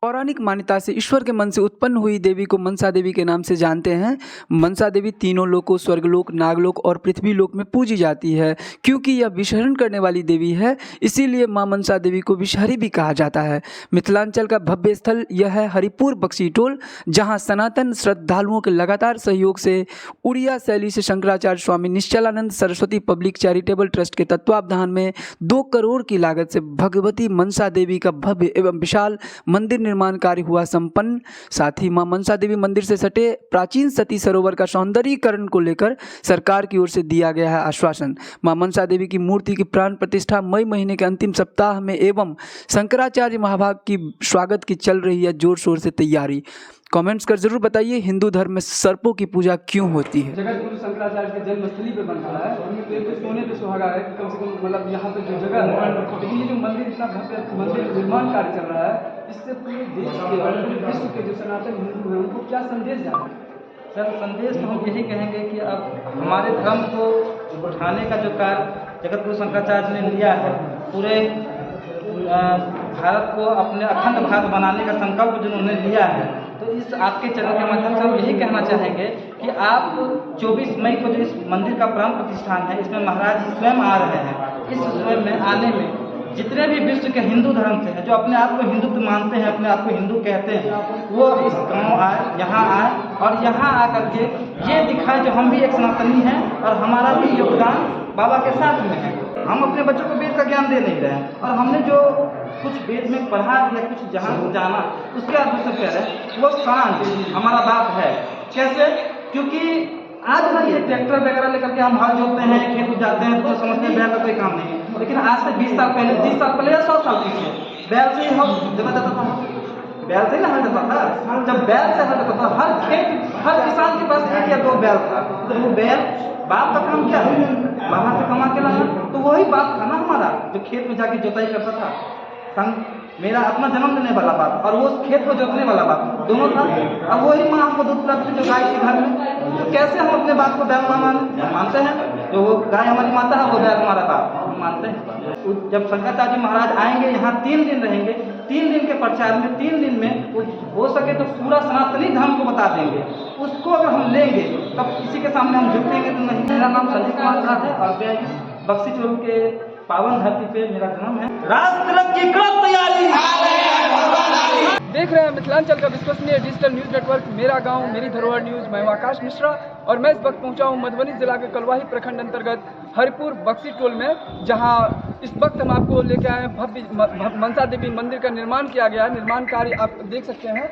पौराणिक मान्यता से ईश्वर के मन से उत्पन्न हुई देवी को मनसा देवी के नाम से जानते हैं। मनसा देवी तीनों लोकों स्वर्गलोक, नागलोक और पृथ्वी लोक में पूजी जाती है। क्योंकि यह विषहरण करने वाली देवी है, इसीलिए मां मनसा देवी को विषहरी भी कहा जाता है। मिथिलांचल का भव्य स्थल यह है हरिपुर बक्सीटोल, जहाँ सनातन श्रद्धालुओं के लगातार सहयोग से उड़िया शैली से Shankaracharya Swami Nischalananda Saraswati public charitable trust के तत्वावधान में 2 करोड़ की लागत से भगवती मनसा देवी का भव्य एवं विशाल मंदिर निर्माण कार्य हुआ संपन्न। साथ ही मां मनसा देवी मंदिर से सटे प्राचीन सती सरोवर का सौंदर्यीकरण को लेकर सरकार की ओर से दिया गया है आश्वासन। मां मनसा देवी की मूर्ति की प्राण प्रतिष्ठा मई महीने के अंतिम सप्ताह में एवं शंकराचार्य महाभाग की स्वागत की चल रही है जोर शोर से तैयारी। कमेंट्स कर जरूर बताइए, हिंदू धर्म में सर्पों की पूजा क्यों होती है? जगत गुरु शंकराचार्य के जन्मस्थली पे बन रहा है और ये तो सोने पे सुहागा है कि कम से कम मतलब यहाँ पे जो जगह है, लेकिन ये जो मंदिर इतना भव्य मंदिर निर्माण कार्य चल रहा है, इससे पूरे देश के और पूरे विश्व के जो सनातन हिंदू हैं उनको क्या संदेश जा रहा है? सर, संदेश तो हम यही कहेंगे कि अब हमारे धर्म को उठाने का जो कार्य जगत गुरु शंकराचार्य ने लिया है, पूरे भारत को अपने अखंड भारत बनाने का संकल्प जिन्होंने लिया है, तो इस आपके चैनल के माध्यम से हम यही कहना चाहेंगे कि आप 24 मई को जो इस मंदिर का प्राण प्रतिष्ठान है, इसमें महाराज जी स्वयं आ रहे हैं। इस स्वयं में आने में जितने भी विश्व के हिंदू धर्म से हैं, जो अपने आप को हिंदुत्व मानते हैं, अपने आप को हिंदू कहते हैं, वो इस गांव आए, यहाँ आए और यहाँ आकर के ये दिखाएं जो हम भी एक सनातनी हैं और हमारा भी योगदान बाबा के साथ में है। हम अपने बच्चों को वेद का ज्ञान दे नहीं रहे हैं और हमने जो कुछ वेद में पढ़ा या कुछ जहाँ जाना, उसके आधार से कह रहे हैं वो शांत हमारा बाप है। कैसे? क्योंकि आज ना ये ट्रैक्टर वगैरह लेकर के हम हल जोतते हैं, खेत जाते हैं, तो समझते हैं बैल का कोई काम नहीं है। लेकिन आज से 20 साल पहले, 30 साल पहले या 100 साल पीछे बैल से ही हम जगह जाता था, बैल से ही ना हल जाता था। जब बैल से हल जाता था, हर खेत हर किसान के पास 1 या 2 बैल था, तो वो बैल बाप का काम क्या है? बाहर से कमा के लाना, तो वही बाप था ना हमारा, जो खेत में जाके जोताई करता था। संग मेरा अपना जन्म देने वाला बाप और वो खेत को जोतने वाला बाप दोनों था। अब वही माँ हमको दूध पिलाती जो गाय के घर में, तो कैसे हम अपने बाप को बैल मानते हैं? जो वो गाय हमारी माता है, वो बैल हमारा बाप हम मानते हैं। जब शंकराचार्य महाराज आएंगे, यहाँ 3 दिन रहेंगे, 3 दिन के प्रचार में 3 दिन में हो सके तो पूरा सनातनी धर्म को बता देंगे। उसको अगर हम लेंगे तब किसी के सामने हम झुकेंगे तो नहीं। मेरा नाम संजय कुमार झा है और मैं बक्सीटोल के पावन धरती पे मेरा जन्म है। राष्ट्र की कृत तैयारी देख रहे हैं मिथिलांचल का विश्वसनीय डिजिटल न्यूज नेटवर्क मेरा गांव मेरी धरोहर न्यूज। मैं आकाश मिश्रा और मैं इस वक्त पहुंचा हूं मधुबनी जिला के कलवाही प्रखंड अंतर्गत हरिपुर बक्सीटोल में, जहां इस वक्त हम आपको लेके आए हैं भव्य मनसा देवी मंदिर का निर्माण किया गया है। निर्माण कार्य आप देख सकते हैं,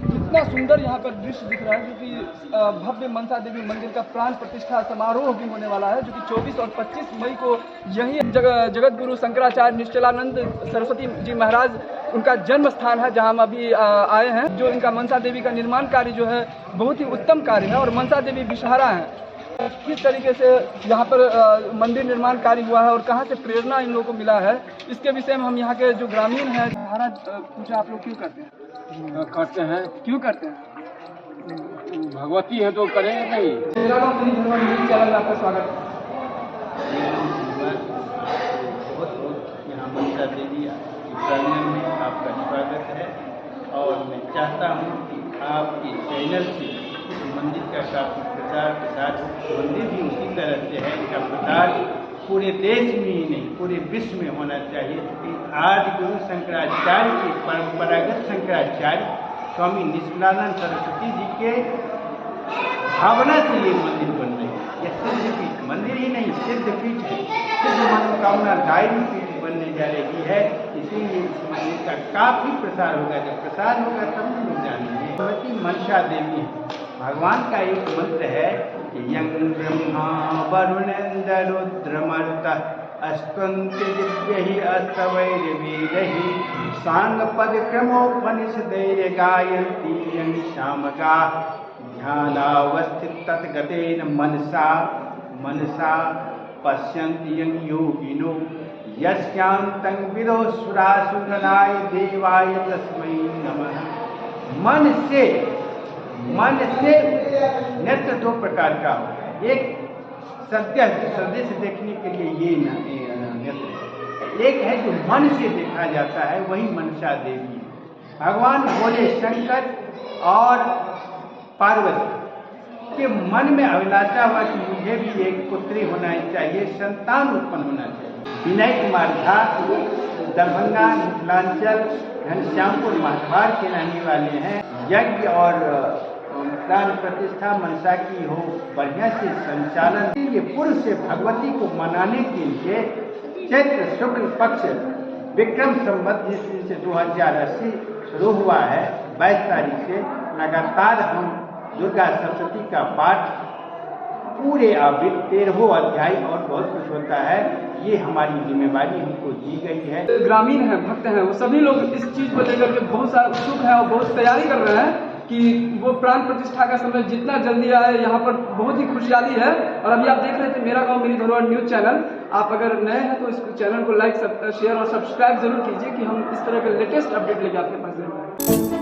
इतना सुंदर यहाँ पर दृश्य दिख रहा है, जो कि भव्य मनसा देवी मंदिर का प्राण प्रतिष्ठा समारोह भी होने वाला है, जो कि 24 और 25 मई को यही जगत गुरु शंकराचार्य निश्चलानंद सरस्वती जी महाराज उनका जन्म स्थान है, जहाँ हम अभी आए हैं। जो इनका मनसा देवी का निर्माण कार्य जो है बहुत ही उत्तम कार्य है और मनसा देवी विषहारा है। किस तरीके से यहाँ पर मंदिर निर्माण कार्य हुआ है और कहाँ से प्रेरणा इन लोगों को मिला है, इसके विषय में हम यहाँ के जो ग्रामीण हैं महाराज पूछे आप लोग क्यों करते हैं? क्यों करते हैं? भगवती है तो करेंगे नहीं। मेरा नाम मेरी धरोहर न्यूज चैनल में आपका स्वागत है। यहाँ मनसा देवी प्रांगण में आपका स्वागत है और मैं चाहता हूँ कि आपके चैनल से इस मंदिर का काफ़ी प्रचार प्रसार हो। मंदिर भी उसी तरह से है, इसका प्रचार पूरे देश में ही नहीं पूरे विश्व में होना चाहिए। क्योंकि आज गुरु शंकराचार्य के परंपरागत शंकराचार्य स्वामी निश्चलानंद सरस्वती जी के भावना से ये मंदिर बन रहे हैं। यह सिद्धपीठ मंदिर ही नहीं, सिद्धपीठ है, सिद्ध मनोकामना दायनी पीठ बनने जा रही है। इसीलिए इस मंदिर का काफ़ी प्रसार होगा। जब प्रसार होगा तब लोग जानेंगे। भगवती मनसा देवी भगवान का एक मंत्र है, यं ब्रह्मा वरुणेन्द्र रुद्रमरुतः स्तुन्ते दिव्यैः अस्तवैर्वेदैः साङ्गपदक्रमोपनिषदैर् गायन्ति यं सामगाः ध्यानावस्थित तद्गतेन मनसा पश्यन्ति यं योगिनो यस्यान्तं विदो सुरासुरनाय देवाय तस्मै नमः। मन से नेत्र 2 प्रकार का हो। एक सत्य से देखने के लिए ये नेत्र, एक है जो मन से देखा जाता है, वही मनसा देवी है। भगवान भोले शंकर और पार्वती के मन में अभिलाषा हुआ कि मुझे भी एक पुत्री होना चाहिए, संतान उत्पन्न होना चाहिए। विनय कुमार झा दरभंगा, मिथिलांचल, घनश्यामपुर महाद्वार के रहने वाले हैं। यज्ञ और प्राण प्रतिष्ठा मनसा की हो बढ़िया से संचालन, ये पूर्व से भगवती को मनाने के लिए चैत्र शुक्ल पक्ष विक्रम संवत ईस्वी से 2080 शुरू हुआ है। 22 तारीख से लगातार हम दुर्गा सप्तती का पाठ पूरे आवृत 13 अध्याय और बहुत कुछ होता है। ये हमारी जिम्मेवारी हमको दी गई है। ग्रामीण हैं, भक्त हैं, वो सभी लोग इस चीज़ को लेकर के बहुत सारा उत्सुक हैं और बहुत तैयारी कर रहे हैं कि वो प्राण प्रतिष्ठा का समय जितना जल्दी आए। यहाँ पर बहुत ही खुशहाली है। और अभी आप देख रहे थे मेरा गांव मेरी धरोहर न्यूज़ चैनल। आप अगर नए हैं तो इस चैनल को लाइक, शेयर और सब्सक्राइब जरूर कीजिए कि हम इस तरह के लेटेस्ट अपडेट लेके आपके पास जरूर आए।